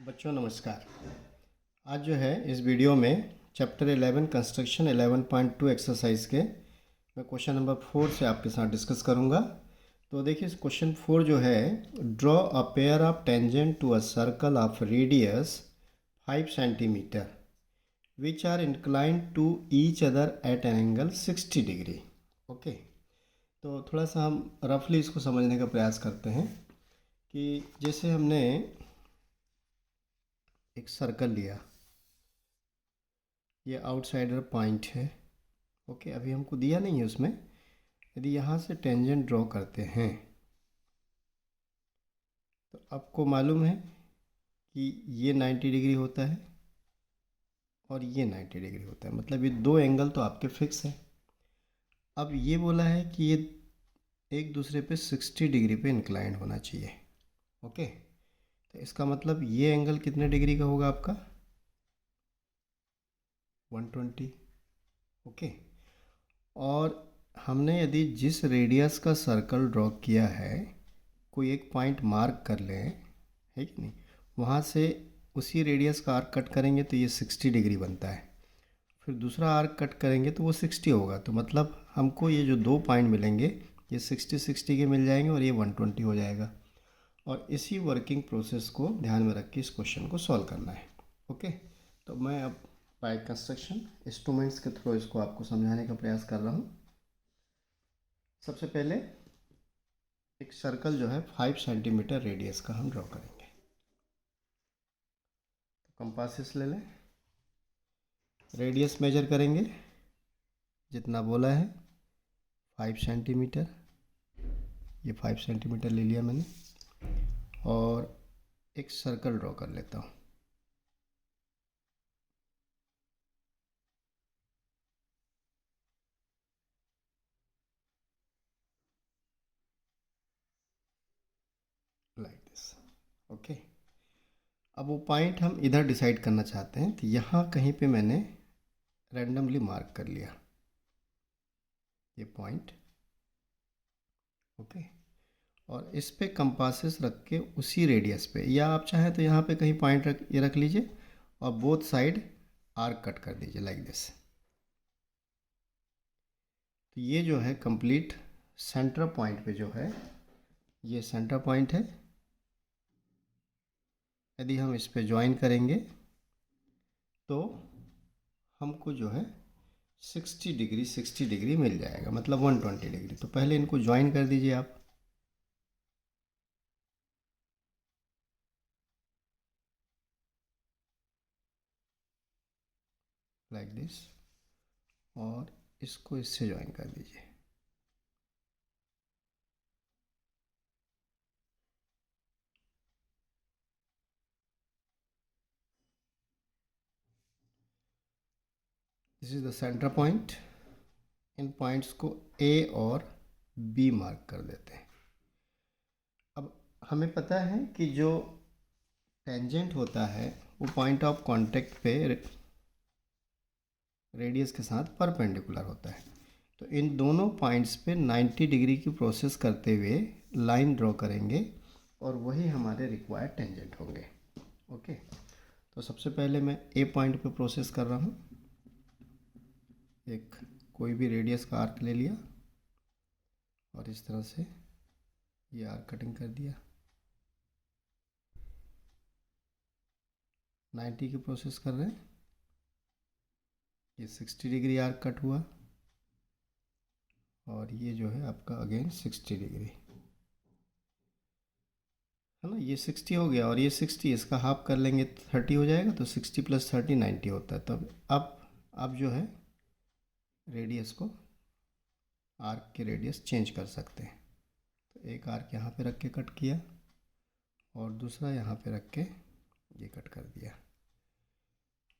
बच्चों नमस्कार। आज जो है इस वीडियो में चैप्टर 11 कंस्ट्रक्शन 11.2 एक्सरसाइज के मैं क्वेश्चन नंबर 4 से आपके साथ डिस्कस करूंगा। तो देखिए इस क्वेश्चन 4 जो है, draw a pair of tangent to a circle of radius 5 centimetre which are inclined to each other at an angle 60 degree. Okay, तो थोड़ा सा हम रफली इसको समझने का प्रयास करते हैं कि जैसे हमने एक सर्कल लिया, ये आउटसाइडर पॉइंट है। ओके, अभी हमको दिया नहीं है उसमें। यदि यहाँ से टेंजेंट ड्रॉ करते हैं तो आपको मालूम है कि ये 90 डिग्री होता है और ये 90 डिग्री होता है, मतलब ये दो एंगल तो आपके फिक्स है। अब ये बोला है कि ये एक दूसरे पे 60 डिग्री पे इंक्लाइंड होना चाहिए। ओके, तो इसका मतलब ये एंगल कितने डिग्री का होगा आपका? 120। ओके, और हमने यदि जिस रेडियस का सर्कल ड्रॉ किया है, कोई एक पॉइंट मार्क कर लें, है कि नहीं, वहाँ से उसी रेडियस का आर्क कट करेंगे तो ये 60 डिग्री बनता है। फिर दूसरा आर्क कट करेंगे तो वो 60 होगा। तो मतलब हमको ये जो दो पॉइंट मिलेंगे ये 60 के मिल जाएंगे और ये 120 हो जाएगा। और इसी वर्किंग प्रोसेस को ध्यान में रख के इस क्वेश्चन को सॉल्व करना है। ओके, तो मैं अब बाय कंस्ट्रक्शन इंस्ट्रूमेंट्स के थ्रू इसको आपको समझाने का प्रयास कर रहा हूँ। सबसे पहले एक सर्कल जो है 5 सेंटीमीटर रेडियस का हम ड्रॉ करेंगे। तो कंपासेस ले लें, रेडियस मेजर करेंगे जितना बोला है 5 सेंटीमीटर। ये 5 सेंटीमीटर ले लिया मैंने और एक सर्कल ड्रॉ कर लेता हूँ। Like this. ओके, अब वो पॉइंट हम इधर डिसाइड करना चाहते हैं, तो यहाँ कहीं पे मैंने रैंडमली मार्क कर लिया ये पॉइंट। ओके, और इस पे कंपासेस रख के उसी रेडियस पे, या आप चाहें तो यहाँ पे कहीं पॉइंट ये रख लीजिए और बोथ साइड आर्क कट कर दीजिए लाइक दिस। तो ये जो है कंप्लीट सेंटर पॉइंट पे जो है, ये सेंटर पॉइंट है। यदि हम इस पे ज्वाइन करेंगे तो हमको जो है 60 डिग्री मिल जाएगा, मतलब 120 डिग्री। तो पहले इनको ज्वाइन कर दीजिए आप। लाइक दिस, और इसको इससे ज्वाइन कर दीजिए। This is the centre point. In points को ए और बी मार्क कर देते हैं। अब हमें पता है कि जो टेंजेंट होता है वो पॉइंट ऑफ कांटेक्ट पे रेडियस के साथ परपेंडिकुलर होता है। तो इन दोनों पॉइंट्स पे 90 डिग्री की प्रोसेस करते हुए लाइन ड्रॉ करेंगे और वही हमारे रिक्वायर्ड टेंजेंट होंगे। ओके, तो सबसे पहले मैं ए पॉइंट पे प्रोसेस कर रहा हूँ। एक कोई भी रेडियस का आर्क ले लिया और इस तरह से ये आर्क कटिंग कर दिया। 90 की प्रोसेस कर रहे हैं, ये 60 डिग्री आर्क कट हुआ और ये जो है आपका अगेन 60 डिग्री है ना। ये 60 हो गया और ये 60, इसका हाफ कर लेंगे 30 हो जाएगा। तो 60 + 30 90 होता है। तब अब जो है रेडियस को, आर्क के रेडियस चेंज कर सकते हैं। तो एक आर्क यहाँ पे रख के कट किया और दूसरा यहाँ पे रख के ये कट कर दिया।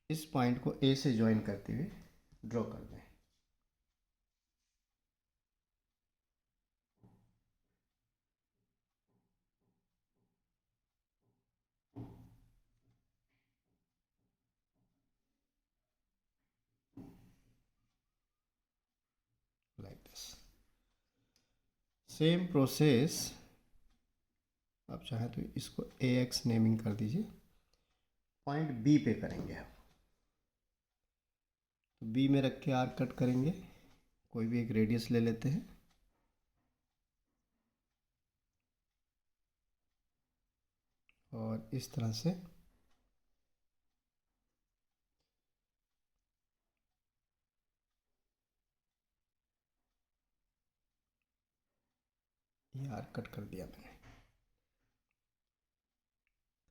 इस पॉइंट को ए से ज्वाइन करते हुए ड्रॉ कर दें। Like this. सेम प्रोसेस, आप चाहें तो इसको ए एक्स नेमिंग कर दीजिए। पॉइंट बी पे करेंगे हम। तो बी में रख के आर्क कट करेंगे, कोई भी एक रेडियस ले लेते हैं। और इस तरह से ये आर्क कट कर दिया मैंने।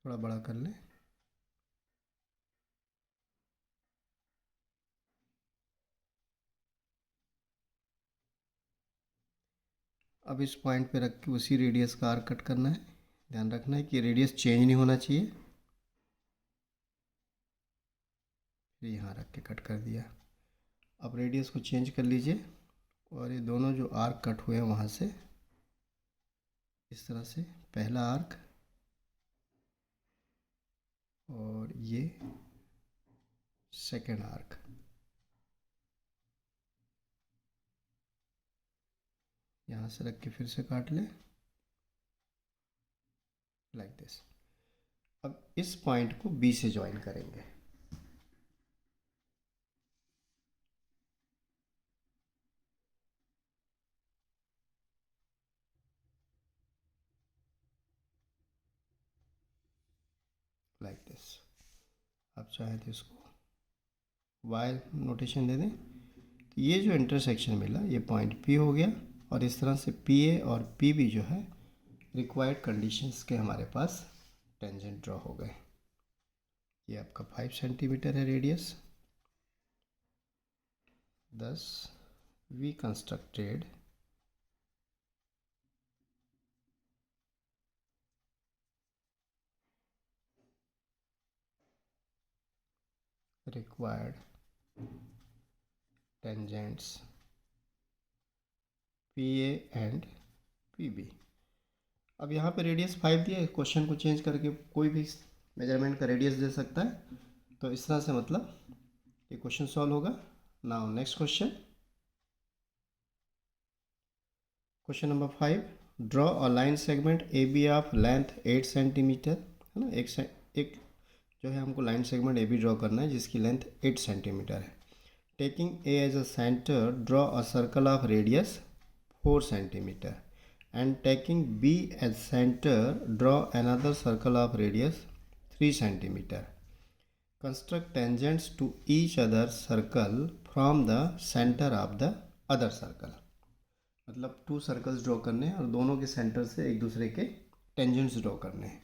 थोड़ा बड़ा कर लें। अब इस पॉइंट पे रख के उसी रेडियस का आर्क कट करना है। ध्यान रखना है कि रेडियस चेंज नहीं होना चाहिए। फिर यहाँ रख के कट कर दिया। अब रेडियस को चेंज कर लीजिए और ये दोनों जो आर्क कट हुए हैं वहाँ से इस तरह से पहला आर्क और ये सेकेंड आर्क, यहाँ से रख के फिर से काट ले लाइक दिस। अब इस पॉइंट को बी से ज्वाइन करेंगे। Like this. आप चाहे तो इसको वाई नोटेशन दे दें। तो ये जो इंटरसेक्शन मिला ये पॉइंट पी हो गया और इस तरह से पी ए और पी बी जो है रिक्वायर्ड कंडीशंस के हमारे पास टेंजेंट ड्रॉ हो गए। ये आपका 5 सेंटीमीटर है radius. thus we constructed required tangents PA and PB। अब यहाँ पे रेडियस 5 दिया है, क्वेश्चन को चेंज करके कोई भी मेजरमेंट का रेडियस दे सकता है। तो इस तरह से मतलब ये क्वेश्चन सॉल्व होगा। Now next question, question number 5, draw a line segment A B of length 8 centimetre, है ना। एक जो है हमको line segment A B draw करना है जिसकी लेंथ 8 सेंटीमीटर है। Taking A as a centre draw a circle of radius 4 centimetre and taking B as center draw another circle of radius 3 centimeter. Construct tangents to each other circle from the center of the other circle। मतलब 2 circles draw करने हैं और दोनों के centre से एक दूसरे के टेंजेंट्स ड्रॉ करने हैं।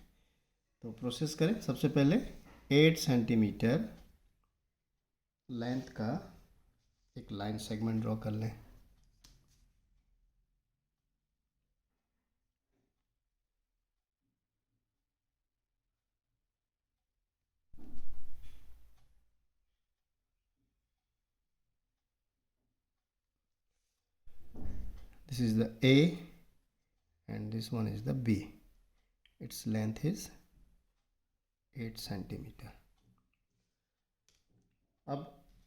तो प्रोसेस करें। सबसे पहले 8 सेंटीमीटर लेंथ का एक लाइन सेगमेंट ड्रॉ कर लें। This is the A and this one is the B. Its length is 8 centimeter. अब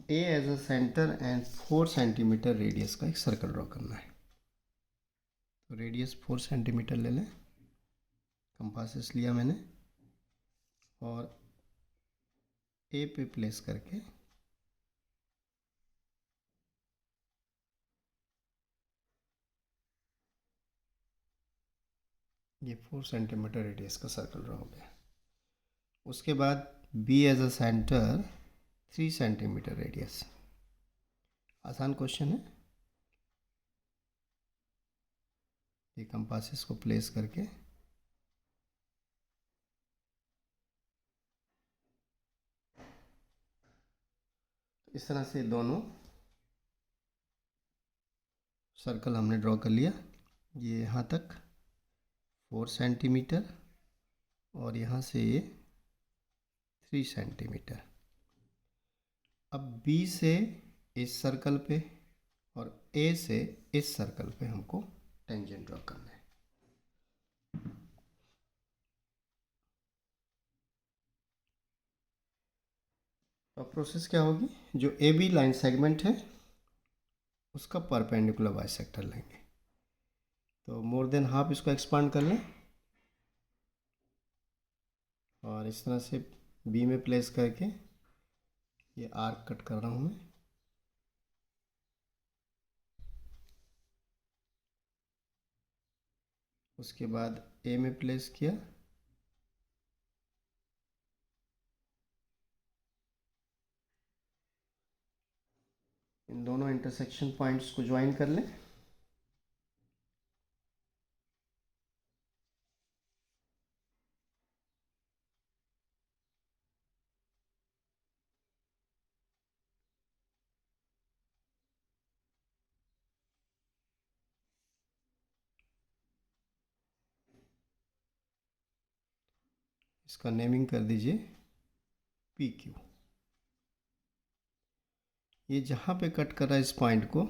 A as a center and 4 centimetre radius का एक सर्कल ड्रॉ करना है। तो रेडियस 4 सेंटीमीटर ले लें, कंपासेस लिया मैंने और A पे प्लेस करके ये 4 सेंटीमीटर रेडियस का सर्कल ड्रॉ हो गया। उसके बाद B as a centre 3 centimetre radius. आसान क्वेश्चन है। ये कंपासेस को प्लेस करके इस तरह से दोनों सर्कल हमने ड्रॉ कर लिया। ये यहाँ तक 4 सेंटीमीटर और यहाँ से ये 3 सेंटीमीटर। अब B से इस सर्कल पे और A से इस सर्कल पे हमको टेंजेंट ड्रॉ करना है। तो प्रोसेस क्या होगी, जो AB लाइन सेगमेंट है उसका परपेंडिकुलर बाइसेक्टर लेंगे। तो मोर देन हाफ इसको एक्सपांड कर लें और इस तरह से बी में प्लेस करके ये आर्क कट कर रहा हूँ मैं। उसके बाद ए में प्लेस किया, इन दोनों इंटरसेक्शन पॉइंट्स को ज्वाइन कर लें। इसका नेमिंग कर दीजिए पी क्यू। ये जहाँ पे कट कर रहा है इस पॉइंट को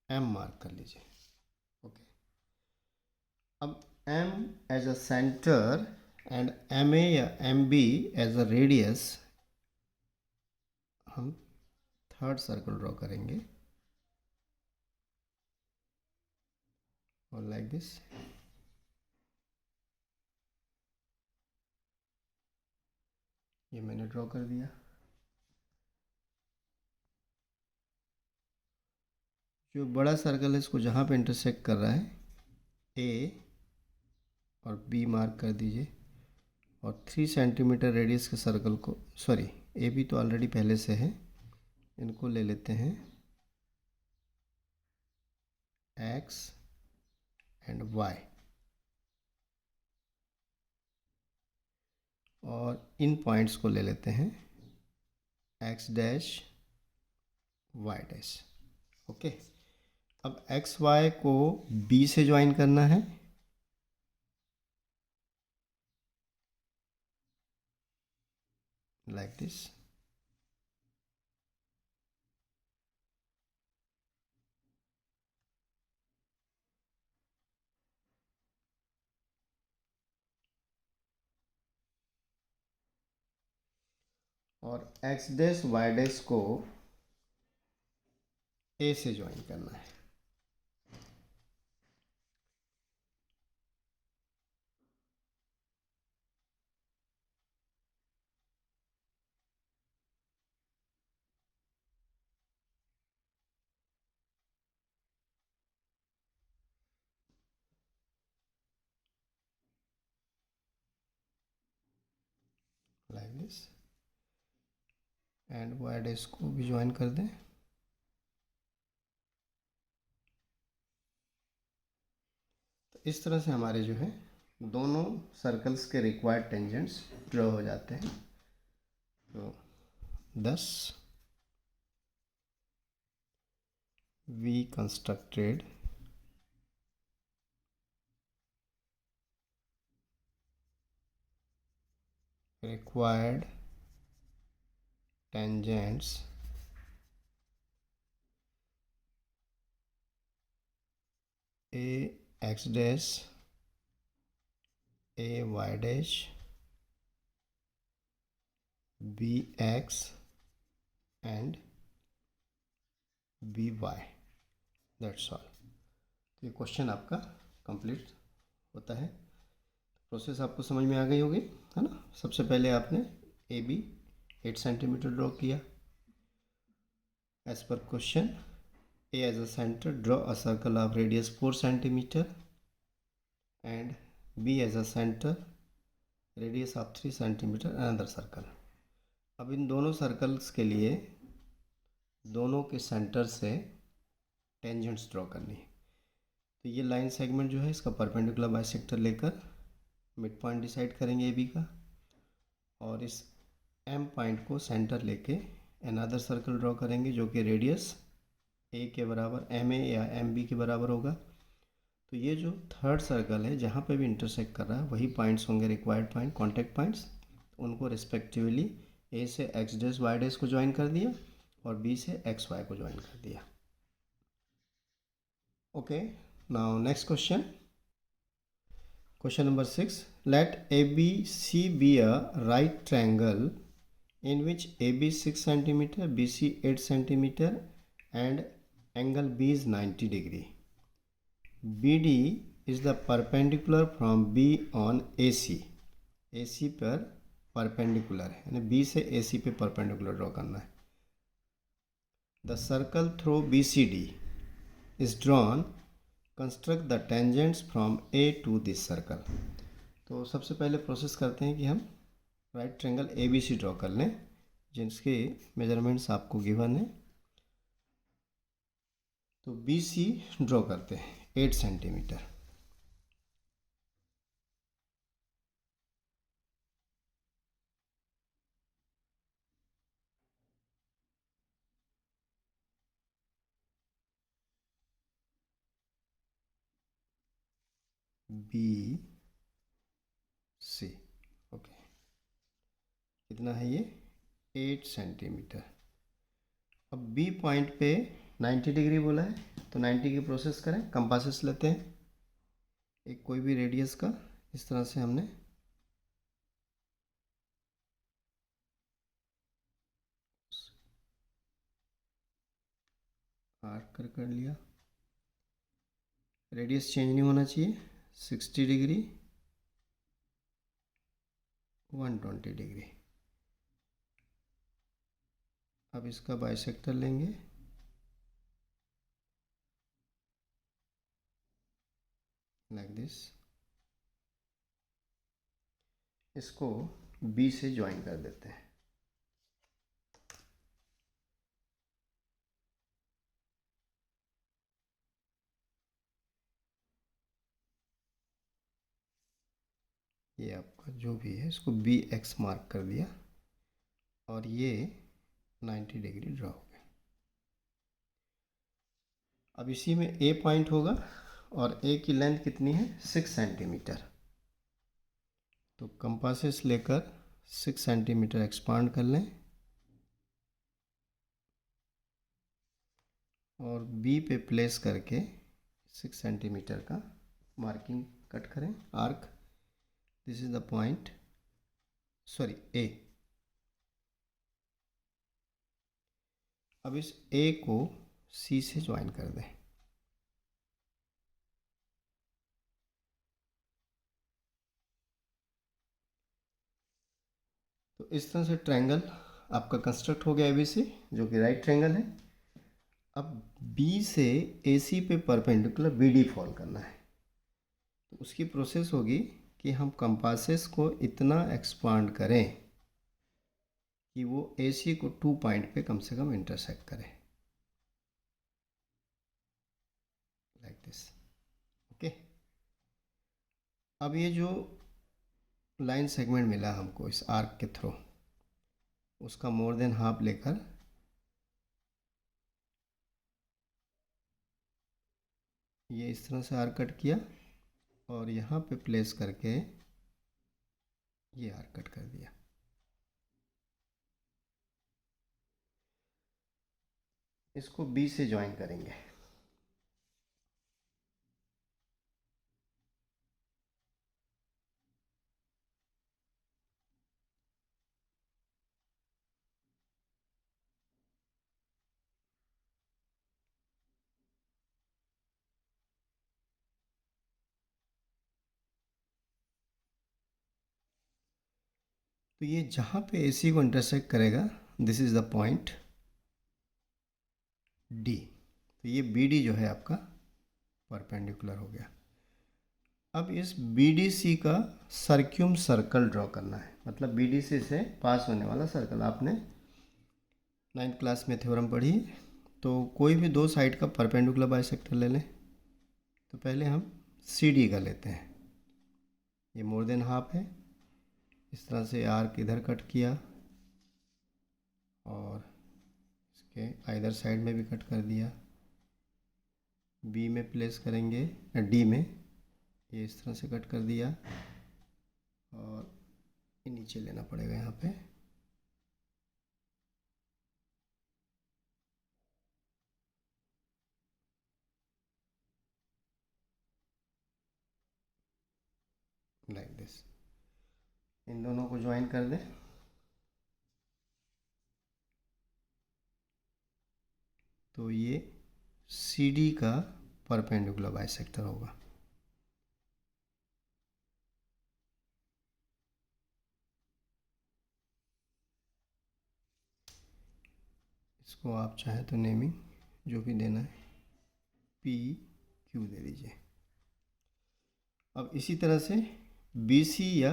एम मार्क कर लीजिए। ओके, अब M as a centre and M A या M B as a radius हम थर्ड सर्कल ड्रॉ करेंगे और लाइक दिस। ये मैंने ड्रॉ कर दिया। जो बड़ा सर्कल है इसको जहाँ पे इंटरसेक्ट कर रहा है ए और बी मार्क कर दीजिए, और 3 सेंटीमीटर रेडियस के सर्कल को, सॉरी ए बी तो ऑलरेडी पहले से है, इनको ले लेते हैं एक्स एंड वाई, और इन पॉइंट्स को ले लेते हैं X dash Y dash. Okay, अब एक्स वाई को बी से ज्वाइन करना है, लाइक दिस। और एक्स डैश वाई डैश को ए से ज्वाइन करना है। Like this, and Y dash को भी ज्वाइन कर दें। तो इस तरह से हमारे जो है दोनों सर्कल्स के रिक्वायर्ड टेंजेंट्स ड्रॉ हो जाते हैं। तो 10 we constructed required tangents a x dash, a y dash, b x and b y, that's all. तो ये क्वेश्चन आपका कंप्लीट होता है। प्रोसेस आपको समझ में आ गई होगी, है ना। सबसे पहले आपने ए बी 8 सेंटीमीटर ड्रॉ किया as per question. A as a center, draw a circle of radius 4 centimeter and B as a center, radius of 3 centimeter, another circle। अब इन दोनों सर्कल्स के लिए दोनों के सेंटर से टेंजेंट्स ड्रॉ करनी है। तो ये लाइन सेगमेंट जो है इसका परपेंडिकुलर बाइसेक्टर लेकर मिड पॉइंट डिसाइड करेंगे ए बी का, और इस एम पॉइंट को सेंटर लेके अनदर सर्कल ड्रॉ करेंगे जो कि रेडियस ए के बराबर एम ए या एम बी के बराबर होगा। तो ये जो थर्ड सर्कल है जहाँ पे भी इंटरसेक्ट कर रहा है वही पॉइंट्स होंगे रिक्वायर्ड पॉइंट, कॉन्टैक्ट पॉइंट्स। तो उनको रिस्पेक्टिवली ए से एक्स डैश वाई डैश को ज्वाइन कर दिया और बी से एक्स वाई को ज्वाइन कर दिया। Okay, now next question, question number 6। Let A B C be a right triangle in which AB 6 centimeter, BC 8 centimeter and angle B is 90 degree. BD is the perpendicular from B on AC. AC पर perpendicular है, यानी B से ए सी पे perpendicular draw करना है। The circle through B C D is drawn, construct the tangents from A to this circle. तो सबसे पहले प्रोसेस करते हैं कि हम right triangle A B C draw कर लें, जिसके मेजरमेंट्स आपको गिवन है। तो बी सी ड्रॉ करते हैं 8 सेंटीमीटर। बी सी, ओके, कितना है ये 8 सेंटीमीटर। अब बी पॉइंट पे 90 डिग्री बोला है, तो 90 की प्रोसेस करें। कंपासेस लेते हैं एक कोई भी रेडियस का, इस तरह से हमने आर्क कर लिया। रेडियस चेंज नहीं होना चाहिए। 60 डिग्री, 120 डिग्री। अब इसका बाइसेक्टर लेंगे, लाइक दिस। इसको बी से ज्वाइन कर देते हैं। ये आपका जो भी है, इसको बी एक्स मार्क कर दिया, और ये 90 डिग्री ड्रॉ हो गया। अब इसी में ए पॉइंट होगा, और ए की लेंथ कितनी है 6 सेंटीमीटर। तो कंपासेस लेकर 6 सेंटीमीटर एक्सपांड कर लें, और बी पे प्लेस करके 6 सेंटीमीटर का मार्किंग कट करें, arc. This is the point, sorry A. अब इस ए को सी से ज्वाइन कर दें। तो इस तरह से ट्रायंगल आपका कंस्ट्रक्ट हो गया एबीसी, जो कि राइट ट्रायंगल है। अब बी से ए सी पे परपेंडिकुलर बी डी फॉल करना है। तो उसकी प्रोसेस होगी कि हम कंपासेस को इतना एक्सपांड करें कि वो ए सी को 2 पॉइंट पे कम से कम इंटरसेक्ट करे, लाइक दिस, ओके। अब ये जो लाइन सेगमेंट मिला हमको इस आर्क के थ्रू, उसका मोर देन हाफ लेकर ये इस तरह से आर्क कट किया, और यहाँ पे प्लेस करके ये आर्क कट कर दिया। इसको बी से ज्वाइन करेंगे। तो ये जहाँ पे ए सी को इंटरसेक्ट करेगा, this is the point D. तो ये बी डी जो है आपका परपेंडिकुलर हो गया। अब इस बी डी सी का सर्क्यूम सर्कल ड्रॉ करना है, मतलब बी डी सी से पास होने वाला सर्कल। आपने 9th क्लास में थ्योरम पढ़ी, तो कोई भी दो साइड का परपेंडिकुलर बाइसेक्टर ले लें। तो पहले हम सी डी का लेते हैं, ये मोर देन हाफ है। इस तरह से आर्क इधर कट किया, और इसके आइदर साइड में भी कट कर दिया। बी में प्लेस करेंगे, डी में ये इस तरह से कट कर दिया, और ये नीचे लेना पड़ेगा यहाँ पे। लाइक दिस, इन दोनों को ज्वाइन कर दें। तो ये सी डी का परपेंडिकुलर बाइसेक्टर होगा। इसको आप चाहें तो नेमिंग जो भी देना है पी क्यू दे दीजिए। अब इसी तरह से बी सी या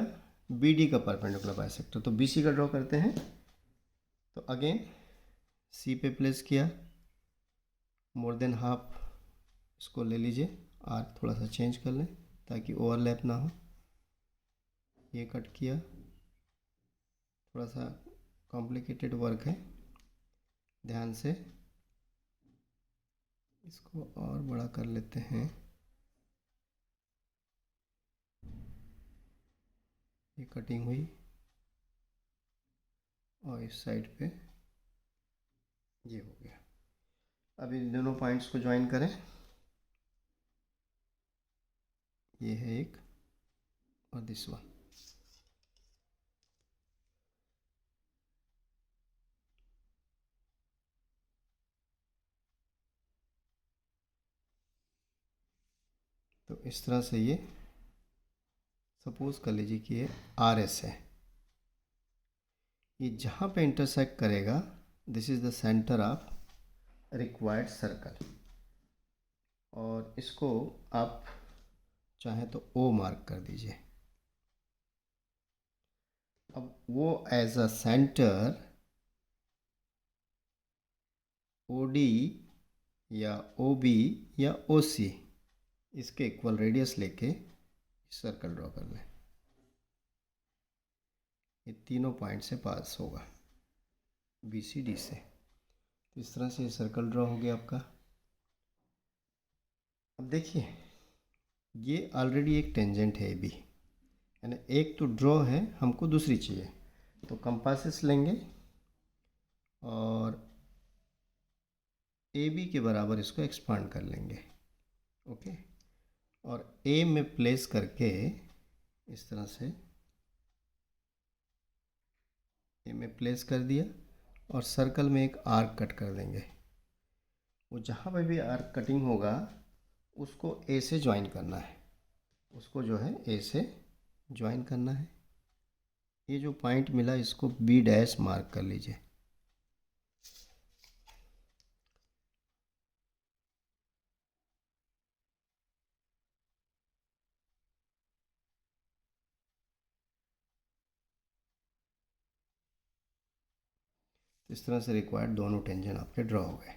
बी डी का परपेंडिकुलर बाइसेक्टर, तो बी सी का ड्रॉ करते हैं। तो अगेन सी पे प्लेस किया, मोर देन हाफ इसको ले लीजिए, आर्क थोड़ा सा चेंज कर लें ताकि ओवरलैप ना हो। ये कट किया, थोड़ा सा कॉम्प्लिकेटेड वर्क है, ध्यान से इसको और बड़ा कर लेते हैं। ये कटिंग हुई और इस साइड पे ये हो गया। अब इन दोनों पॉइंट्स को ज्वाइन करें। ये है एक और दिस वन। तो इस तरह से ये सपोज कर लीजिए कि ये आर एस है। ये जहाँ पे इंटरसेक्ट करेगा this is the centre of required circle, और इसको आप चाहें तो ओ मार्क कर दीजिए। अब वो as a centre O D या ओ बी या ओ सी इसके इक्वल रेडियस लेके सर्कल ड्रॉ कर लें। ये तीनों पॉइंट से पास होगा बी सी डी से। तो इस तरह से ये सर्कल ड्रॉ हो गया आपका। अब देखिए ये ऑलरेडी एक टेंजेंट है ए बी, यानी एक तो ड्रॉ है, हमको दूसरी चाहिए। तो कंपासेस लेंगे और ए बी के बराबर इसको एक्सपांड कर लेंगे। ओके, और ए में प्लेस करके इस तरह से ए में प्लेस कर दिया और सर्कल में एक आर्क कट कर देंगे। वो जहाँ पे भी आर्क कटिंग होगा उसको ए से ज्वाइन करना है, उसको जो है ए से ज्वाइन करना है। ये जो पॉइंट मिला इसको बी डैश मार्क कर लीजिए। इस तरह से रिक्वायर्ड दोनों टेंजेंट आपके ड्रॉ हो गए,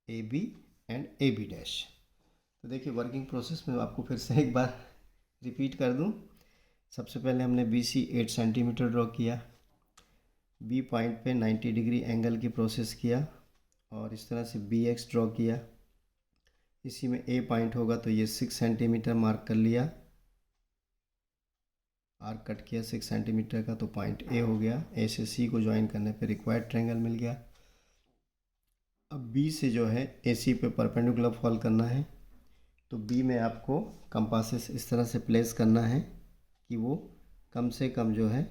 A B and A B dash. तो देखिए वर्किंग प्रोसेस में आपको फिर से एक बार रिपीट कर दूं। सबसे पहले हमने बी सी 8 सेंटीमीटर ड्रॉ किया, बी पॉइंट पे 90 डिग्री एंगल की प्रोसेस किया और इस तरह से बी एक्स ड्रॉ किया। इसी में ए पॉइंट होगा तो ये 6 सेंटीमीटर मार्क कर लिया, आर्क कट किया 6 सेंटीमीटर का, तो पॉइंट ए हो गया। ए से सी को ज्वाइन करने पे रिक्वायर्ड ट्रायंगल मिल गया। अब बी से जो है ए सी पे परपेंडिकुलर फॉल करना है, तो बी में आपको कंपासेस इस तरह से प्लेस करना है कि वो कम से कम जो है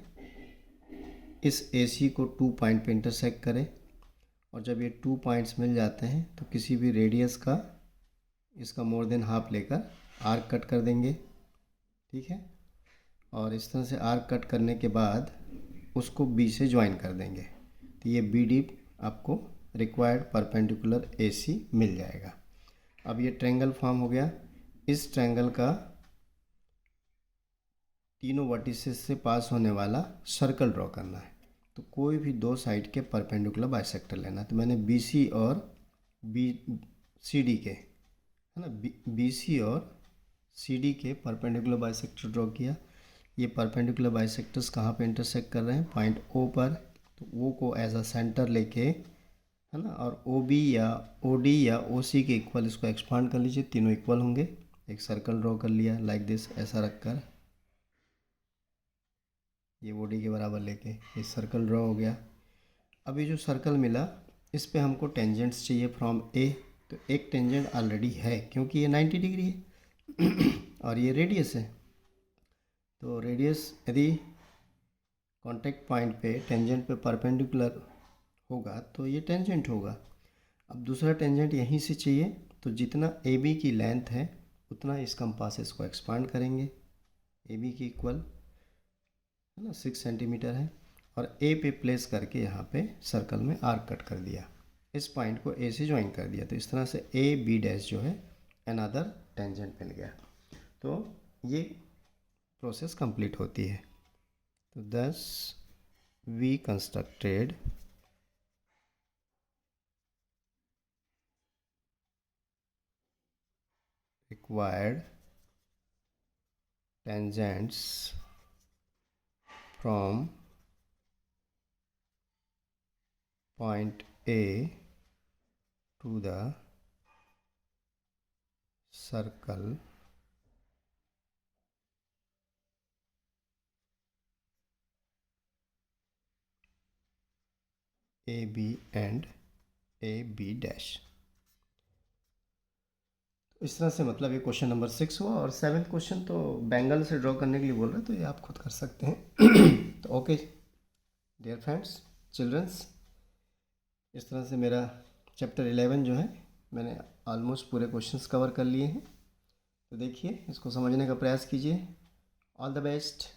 इस ए सी को 2 पॉइंट पे इंटरसेक्ट करे। और जब ये 2 पॉइंट्स मिल जाते हैं तो किसी भी रेडियस का इसका मोर देन हाफ लेकर आर्क कट कर देंगे। ठीक है, और इस तरह से आर्क कट करने के बाद उसको बी से ज्वाइन कर देंगे, तो ये बी डी आपको रिक्वायर्ड परपेंडिकुलर ए सी मिल जाएगा। अब ये ट्रायंगल फॉर्म हो गया। इस ट्रायंगल का तीनों वर्टिसेस से पास होने वाला सर्कल ड्रॉ करना है। तो कोई भी दो साइड के परपेंडिकुलर बाइसेक्टर लेना है। तो मैंने बी सी और बी सी डी के, है ना, बी सी और सी डी के परपेंडिकुलर बाइसेक्टर ड्रॉ किया। ये परपेंडिकुलर बाइसेक्टर्स कहाँ पे इंटरसेक्ट कर रहे हैं? पॉइंट ओ पर। तो ओ को एज अ सेंटर लेके, है ना, और ओ बी या ओ डी या ओ सी के इक्वल इसको एक्सपांड कर लीजिए, तीनों इक्वल होंगे। एक सर्कल ड्रॉ कर लिया लाइक दिस, ऐसा रखकर ये ओ डी के बराबर लेके ये सर्कल ड्रॉ हो गया। अब ये जो सर्कल मिला इस पे हमको टेंजेंट्स चाहिए फ्रॉम ए। तो एक टेंजेंट ऑलरेडी है क्योंकि ये 90 डिग्री है और ये रेडियस है। तो रेडियस यदि कांटेक्ट पॉइंट पे टेंजेंट पे परपेंडिकुलर होगा तो ये टेंजेंट होगा। अब दूसरा टेंजेंट यहीं से चाहिए, तो जितना ए बी की लेंथ है उतना इस कंपासेस को एक्सपांड करेंगे। ए बी की इक्वल, है ना, 6 सेंटीमीटर है। और ए पे प्लेस करके यहाँ पे सर्कल में आर्क कट कर दिया, इस पॉइंट को ए से ज्वाइन कर दिया, तो इस तरह से ए बी डैश जो है अनदर टेंजेंट मिल गया। तो ये प्रोसेस कंप्लीट होती है। तो thus we constructed required tangents from point A to the circle AB and AB dash. इस तरह से मतलब ये क्वेश्चन नंबर 6 हुआ। और 7th क्वेश्चन तो बैंगल से ड्रॉ करने के लिए बोल रहे हैं, तो ये आप खुद कर सकते हैं। तो ओके डियर फ्रेंड्स, चिल्ड्रंस, इस तरह से मेरा चैप्टर 11 जो है मैंने ऑलमोस्ट पूरे क्वेश्चंस कवर कर लिए हैं। तो देखिए, इसको समझने का प्रयास कीजिए। All the best.